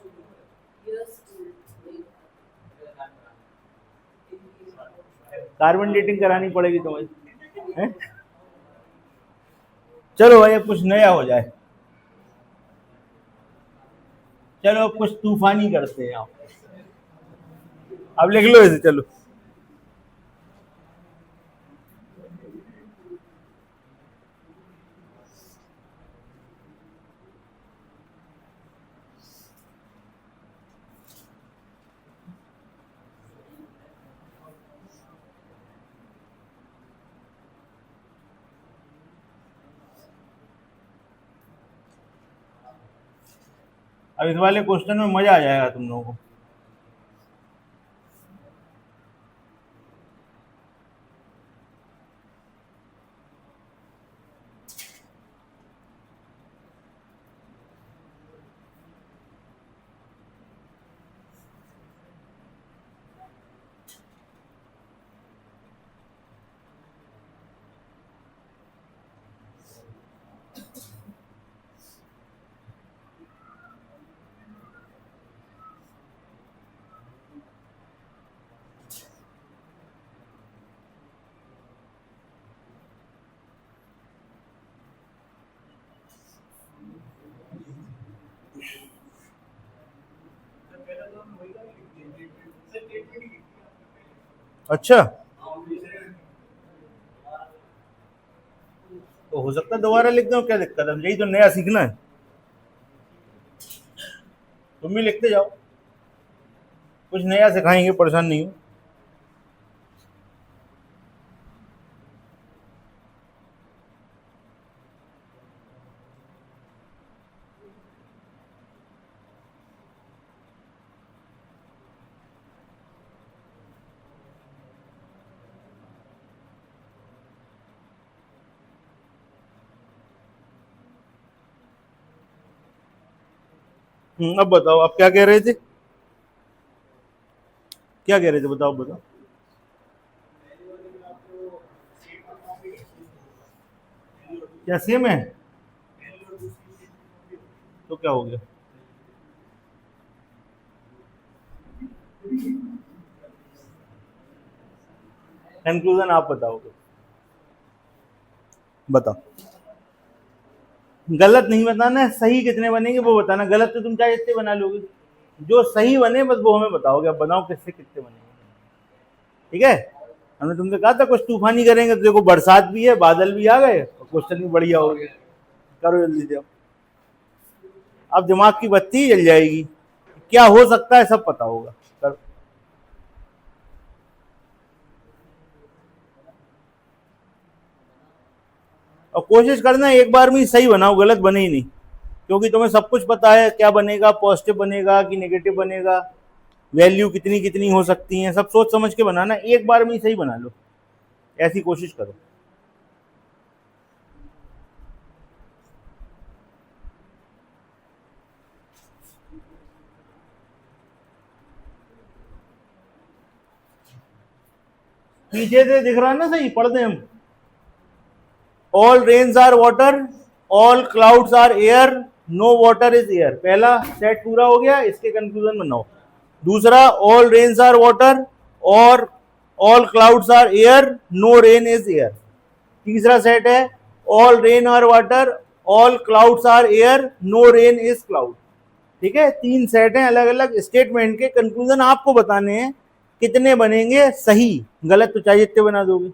कार्बन डेटिंग करानी पड़ेगी तुम्हें, हैं? चलो भाई, अब कुछ नया हो जाए। चलो अब कुछ तूफानी करते हैं। आप अब लिख लो इसे, चलो। अब इस वाले क्वेश्चन में मजा आ जाएगा तुम लोगों को। अच्छा, तो हो सकता है दोबारा लिख दो, क्या दिक्कत है? यही तो नया सीखना है। तुम भी लिखते जाओ, कुछ नया सिखाएंगे, परेशान नहीं हो। अब बताओ, आप क्या कह रहे थे, क्या कह रहे थे, बताओ बताओ। क्या सेम है? तो क्या हो गया? कंक्लूजन आप बताओगे, बताओ। गलत नहीं बताना है, सही कितने बनेंगे वो बताना। गलत तो तुम चाहे जितने बना लोगे, जो सही बने बस वो हमें बताओगे। अब बताओ किससे कितने बनेंगे, ठीक है? हमने तुमसे कहा था कुछ तूफानी करेंगे, तो देखो बरसात भी है, बादल भी आ गए और क्वेश्चन भी बढ़िया हो गया। करो जल्दी से, अब दिमाग की बत्ती जल जाएगी, क्या हो सकता है सब पता होगा। करो। और कोशिश करना एक बार में सही बनाओ, गलत बने ही नहीं, क्योंकि तुम्हें सब कुछ पता है क्या बनेगा, पॉजिटिव बनेगा कि नेगेटिव बनेगा, वैल्यू कितनी कितनी हो सकती हैं, सब सोच समझ के बनाना, एक बार में ही सही बना लो, ऐसी कोशिश करो। पीछे से दिख रहा है ना, सही पढ़ दें हम। All rains are water, all clouds are air, no water is air. पहला सेट पूरा हो गया, इसके कंक्लूजन बनाओ। दूसरा, ऑल रेन्स आर वाटर और all clouds are air, no rain is air. तीसरा सेट है, all rain are water, all clouds are air, no rain is cloud. ठीक है, तीन सेट हैं अलग अलग स्टेटमेंट के, कंक्लूजन आपको बताने हैं कितने बनेंगे सही। गलत तो चाहिए जितने बना दोगे,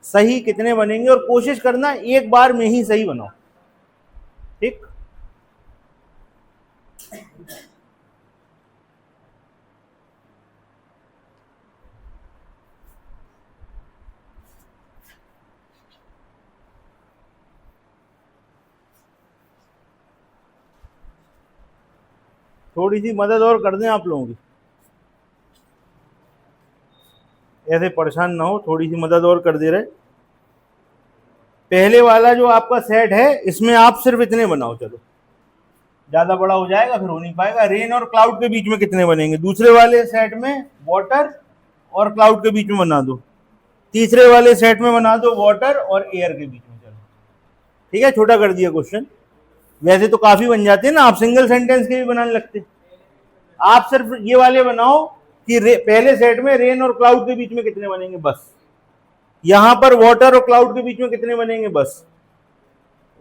सही कितने बनेंगे, और कोशिश करना एक बार में ही सही बनाओ, ठीक? थोड़ी सी मदद और कर दें आप लोगों की, ऐसे परेशान ना हो, थोड़ी सी मदद और कर दे रहे। पहले वाला जो आपका सेट है इसमें आप सिर्फ इतने बनाओ, चलो ज्यादा बड़ा हो जाएगा फिर हो नहीं पाएगा। रेन और क्लाउड के बीच में कितने बनेंगे, दूसरे वाले सेट में वाटर और क्लाउड के बीच में बना दो, तीसरे वाले सेट में बना दो वाटर और एयर के बीच में। चलो ठीक है, छोटा कर दिया क्वेश्चन। वैसे तो काफी बन जाते हैं ना, आप सिंगल सेंटेंस के भी बनाने लगते। आप सिर्फ ये वाले बनाओ कि पहले सेट में रेन और क्लाउड के बीच में कितने बनेंगे बस, यहां पर वाटर और क्लाउड के बीच में कितने बनेंगे बस,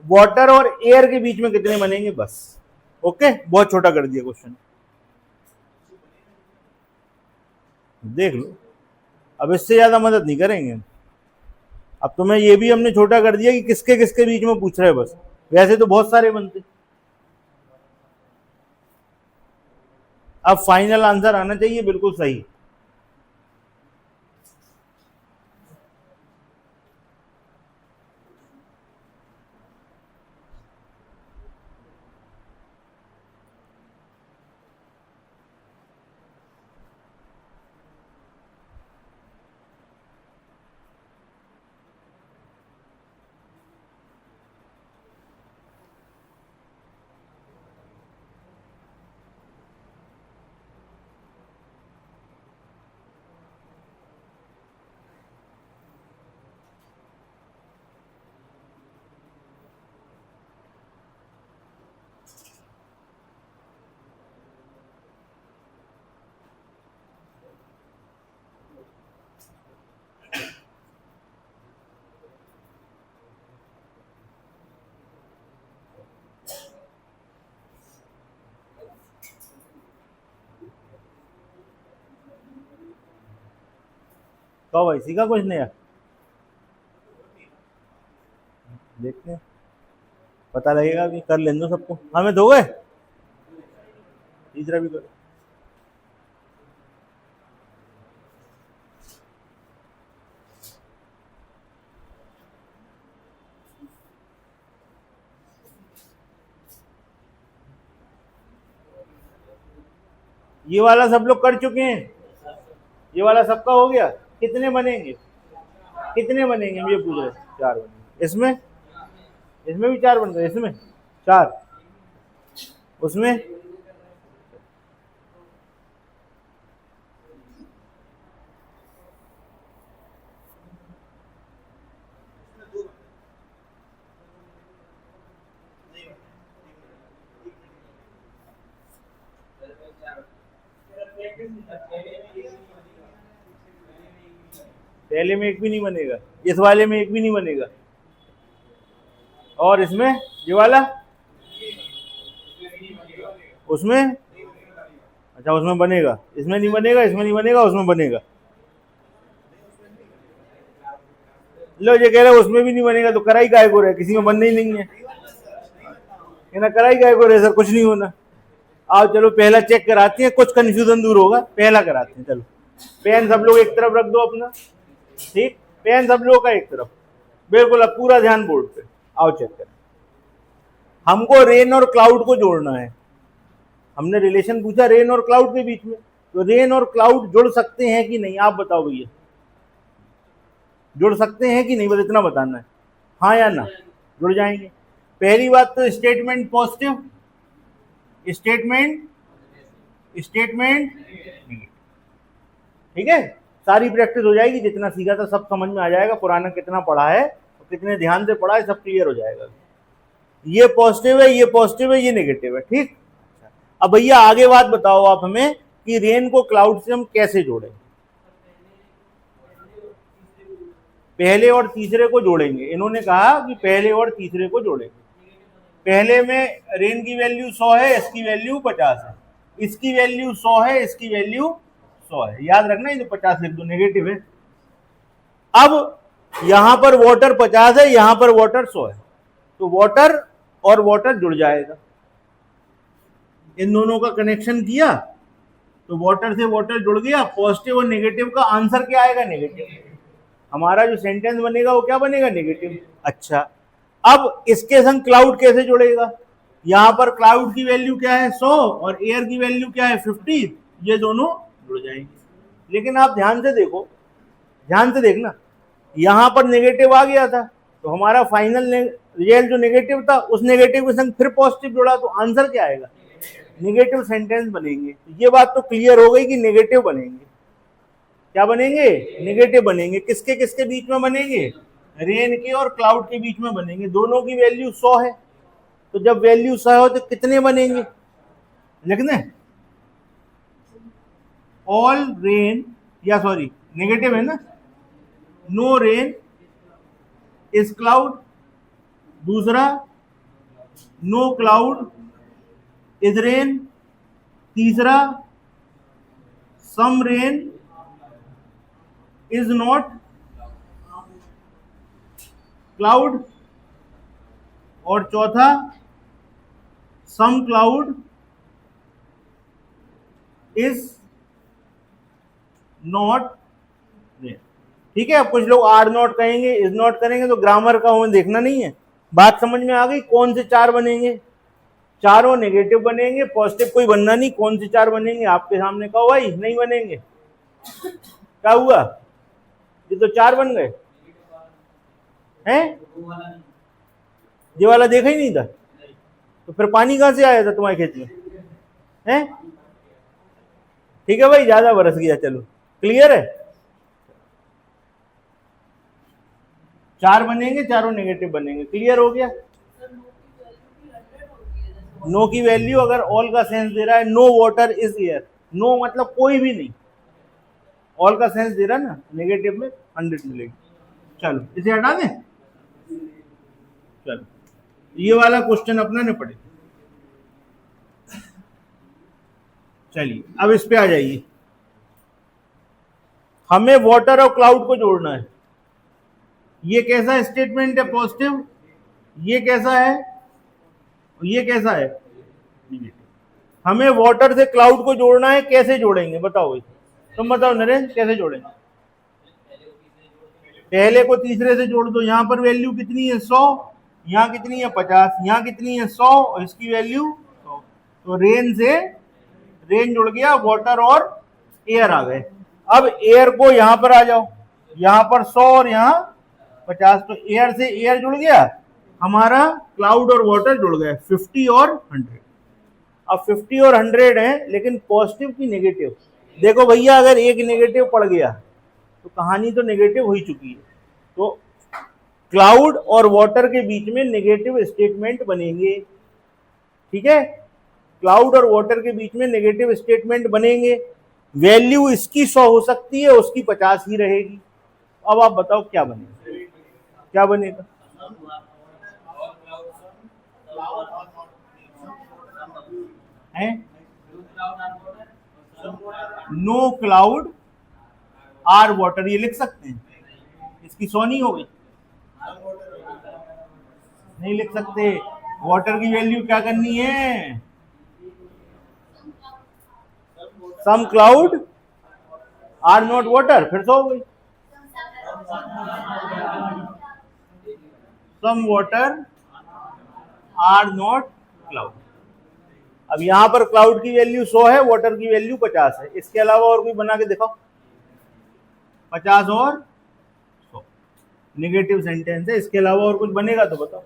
वाटर और एयर के बीच में कितने बनेंगे बस। ओके, बहुत छोटा कर दिया क्वेश्चन, देख लो। अब इससे ज्यादा मदद नहीं करेंगे। अब तुम्हें ये भी हमने छोटा कर दिया कि किसके किसके बीच में पूछ रहे हैं बस, वैसे तो बहुत सारे बनते। अब फाइनल आंसर आना चाहिए बिल्कुल सही। तो भाई सीखा कुछ नया, देखते हैं, पता लगेगा कि कर लेंगे सबको। हमें दो गए, तीसरा भी करो। ये वाला सब लोग कर चुके हैं, ये वाला सबका हो गया। कितने बनेंगे, कितने बनेंगे हम ये पूछ रहे, चार बनेंगे। इसमें, इसमें भी चार बन गए, इसमें चार, उसमें पहले में एक भी नहीं बनेगा, इस वाले में एक भी नहीं बनेगा, और इसमें ये वाला, उसमें, अच्छा उसमें बनेगा, इसमें नहीं बनेगा, इसमें नहीं बनेगा, उसमें बनेगा। लो ये कह रहे हैं उसमें भी नहीं बनेगा, तो कराई काय को रहे, किसी में बनना ही नहीं है, ना कराई काय को रहे, सर कुछ नहीं होना। आओ चलो पहला चेक कराते हैं, कुछ कंफ्यूजन दूर होगा, पहला कराते हैं। चलो पेन सब लोग एक तरफ रख दो अपना, ठीक, पेन सब लोग का एक तरफ, बिल्कुल, अब पूरा ध्यान बोर्ड पे। आओ चेक करें, हमको रेन और क्लाउड को जोड़ना है। हमने रिलेशन पूछा रेन और क्लाउड के बीच में, तो रेन और क्लाउड जुड़ सकते हैं कि नहीं, आप बताओ भैया, जुड़ सकते हैं कि नहीं, बस इतना बताना है, हाँ या ना, जुड़ जाएंगे। पहली बात तो स्टेटमेंट पॉजिटिव, स्टेटमेंट नेगेटिव, ठीक है, सारी प्रैक्टिस हो जाएगी, जितना सीखा था सब समझ में आ जाएगा, पुराना कितना पढ़ा है और कितने ध्यान से पढ़ा है, सब क्लियर हो जाएगा। ये पॉजिटिव है, ये पॉजिटिव है, ये नेगेटिव है, ठीक। अब भैया आगे बात बताओ आप हमें कि रेन को क्लाउड से हम कैसे जोड़ें। पहले और तीसरे को जोड़ेंगे, इन्होंने कहा कि पहले और तीसरे को जोड़ेंगे। पहले में रेन की वैल्यू 100 है, इसकी वैल्यू 50 है, इसकी वैल्यू 100 है, इसकी वैल्यू 100 है, याद रखना, ये तो 50 लिख दो, नेगेटिव है। अब यहां पर वाटर 50 है, यहां पर वाटर 100 है, तो वाटर और वाटर जुड़ जाएगा। इन दोनों का कनेक्शन किया तो वाटर से वाटर जुड़ गया, पॉजिटिव और नेगेटिव का आंसर क्या आएगा, नेगेटिव। हमारा जो सेंटेंस बनेगा वो क्या बनेगा, नेगेटिव। अच्छा, अब इसके संग क्लाउड कैसे जुड़ेगा, यहां पर क्लाउड की वैल्यू क्या है 100 और एयर की वैल्यू क्या है 50, ये दोनों जुड़ जाएंगे। लेकिन आप ध्यान से देखो, ध्यान से देखना, यहां पर नेगेटिव आ गया था, तो हमारा फाइनल रिजल्ट जो नेगेटिव था, उस नेगेटिव के संग फिर पॉजिटिव जुड़ा, तो आंसर क्या आएगा, नेगेटिव सेंटेंस बनेंगे। ये बात तो क्लियर हो गई कि नेगेटिव बनेंगे, क्या बनेंगे, नेगेटिव बनेंगे। किसके किसके बीच में बनेंगे, रेन के और क्लाउड के बीच में बनेंगे। दोनों की वैल्यू 100 है, तो जब वैल्यू 100 हो तो कितने बनेंगे, लिखने, ऑल रेन, या सॉरी नेगेटिव है ना, नो रेन इज क्लाउड, दूसरा नो क्लाउड इज रेन, तीसरा some rain is not cloud, और चौथा some cloud is not rain. ठीक है, अब कुछ लोग आर नॉट कहेंगे, इज नॉट करेंगे, तो ग्रामर का हमें देखना नहीं है। बात समझ में आ गई, कौन से चार बनेंगे, चारों नेगेटिव बनेंगे, पॉजिटिव कोई बनना नहीं। कौन से चार बनेंगे, आपके सामने कहो भाई, नहीं बनेंगे, क्या हुआ, ये तो चार बन गए हैं, ये वाला देखा ही नहीं था, तो फिर पानी कहां से आया था तुम्हारे खेत में, हैं? ठीक है भाई, ज्यादा बरस गया, चलो क्लियर है, चार बनेंगे, चारों नेगेटिव बनेंगे, क्लियर हो गया। नो की वैल्यू अगर ऑल का सेंस दे रहा है, no water is air, no मतलब कोई भी नहीं, ऑल का सेंस दे रहा है ना, नेगेटिव में 100 मिलेगी। चलो इसे हटा दें, चलो ये वाला क्वेश्चन अपना ने पढ़े। चलिए अब इस पे आ जाइए, हमें वाटर और क्लाउड को जोड़ना है। ये कैसा स्टेटमेंट है, पॉजिटिव, ये कैसा है, ये कैसा है, हमें वाटर से क्लाउड को जोड़ना है। कैसे जोड़ेंगे बताओ भाई, तुम बताओ नरेंद्र, कैसे जोड़ेंगे। पहले को तीसरे से जोड़ दो, यहां पर वैल्यू कितनी है 100, यहाँ कितनी है 50, यहाँ कितनी है 100 और इसकी वैल्यू 100, तो रेन से रेन जुड़ गया, वाटर और एयर आ गए। अब एयर को यहां पर आ जाओ, यहां पर 100 और यहाँ 50, तो एयर से एयर जुड़ गया, हमारा क्लाउड और वाटर जुड़ गए, 50 और 100। अब 50 और 100 है, लेकिन पॉजिटिव की नेगेटिव, देखो भैया अगर एक नेगेटिव पड़ गया तो कहानी तो नेगेटिव हो ही चुकी है। तो क्लाउड और वाटर के बीच में नेगेटिव स्टेटमेंट बनेंगे, ठीक है, क्लाउड और वाटर के बीच में नेगेटिव स्टेटमेंट बनेंगे। वैल्यू इसकी 100 हो सकती है, उसकी 50 ही रहेगी। अब आप बताओ क्या बनेगा, क्या बनेगा? है नो क्लाउड आर वाटर, ये लिख सकते हैं, इसकी 100 नहीं हो गई? नहीं लिख सकते। वाटर की वैल्यू क्या करनी है? Some cloud are not water, फिर 100 हो गई। Some water are not cloud. अब यहां पर क्लाउड की वैल्यू 100 है, वाटर की वैल्यू 50 है। इसके अलावा और कोई बना के दिखाओ। 50 और 100 नेगेटिव सेंटेंस है, इसके अलावा और कुछ बनेगा तो बताओ।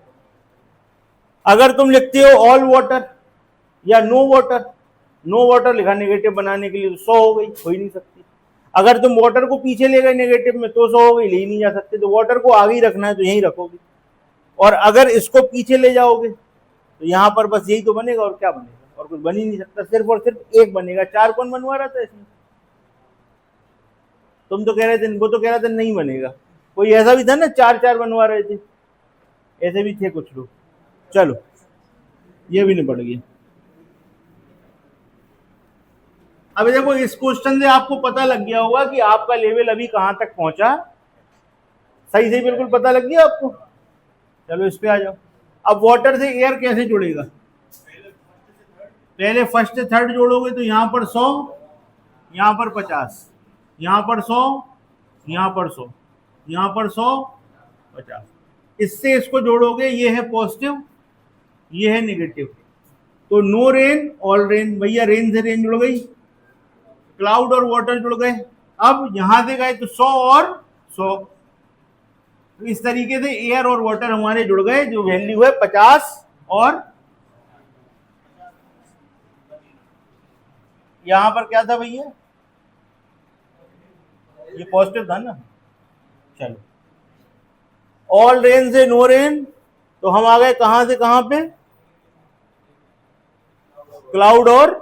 अगर तुम लिखते हो ऑल वाटर या नो वाटर, नो वाटर लिखा नेगेटिव बनाने के लिए, तो 100 हो गई, हो ही नहीं सकती। अगर तुम वाटर को पीछे ले गए नेगेटिव में तो 100 हो गई, ले ही नहीं जा सकते। तो वाटर को आगे ही रखना है तो यहीं रखोगे, और अगर इसको पीछे ले जाओगे तो यहां पर बस यही तो बनेगा, और क्या बनेगा? और कुछ बन ही नहीं सकता, सिर्फ और सिर्फ एक बनेगा। 4 कौन बनवा रहा था इसमें? तुम तो कह रहे थे, वो तो कह रहा था नहीं बनेगा। कोई ऐसा भी था ना 4 बनवा रहे थे, ऐसे भी थे कुछ लोग। चलो ये भी निपट गया। अब देखो, इस क्वेश्चन से आपको पता लग गया होगा कि आपका लेवल अभी कहां तक पहुंचा। सही से बिल्कुल पता लग गया आपको। चलो इस पे आ जाओ। अब वाटर से एयर कैसे जुड़ेगा? पहले फर्स्ट से थर्ड जोड़ोगे तो यहां पर 100, यहां पर 50, यहां पर 100, यहां पर 100, यहां पर 100, 50। इससे इसको जोड़ोगे, ये है पॉजिटिव, ये है नेगेटिव। तो नो रेन ऑल रेन, भैया रेन से रेन जुड़ गई, क्लाउड और वाटर जुड़ गए। अब यहां से गए तो 100 और 100, तो इस तरीके से एयर और वाटर हमारे जुड़ गए, जो वैल्यू है 50। और यहां पर क्या था भैया? ये पॉजिटिव था ना। चलो, ऑल रेन से नो रेन, तो हम आ गए कहां से कहां पे? क्लाउड और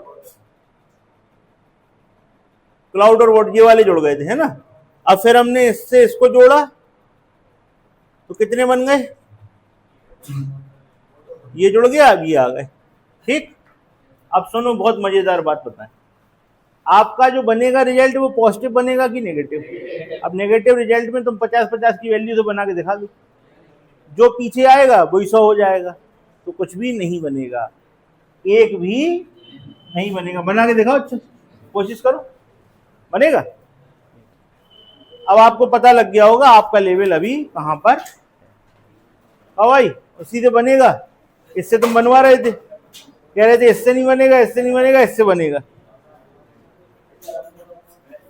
वाटर, ये वाले जुड़ गए थे, है ना। अब फिर हमने इससे इसको जोड़ा तो कितने बन गए? ये जुड़ गया, अब ये आ गए। ठीक। अब सुनो, बहुत मजेदार बात बताएं। आपका जो बनेगा रिजल्ट वो पॉजिटिव बनेगा कि नेगेटिव? अब नेगेटिव रिजल्ट में तुम 50-50 की वैल्यू से बना के दिखा दो, जो पीछे आएगा वही 100 हो जाएगा। तो कुछ भी नहीं बनेगा, एक भी नहीं बनेगा। बना के दिखाओ, अच्छा कोशिश करो, बनेगा। अब आपको पता लग गया होगा आपका लेवल अभी कहां पर। भाई उसी से बनेगा। इससे तुम बनवा रहे थे, कह रहे थे इससे नहीं बनेगा, इससे नहीं बनेगा, इससे बनेगा।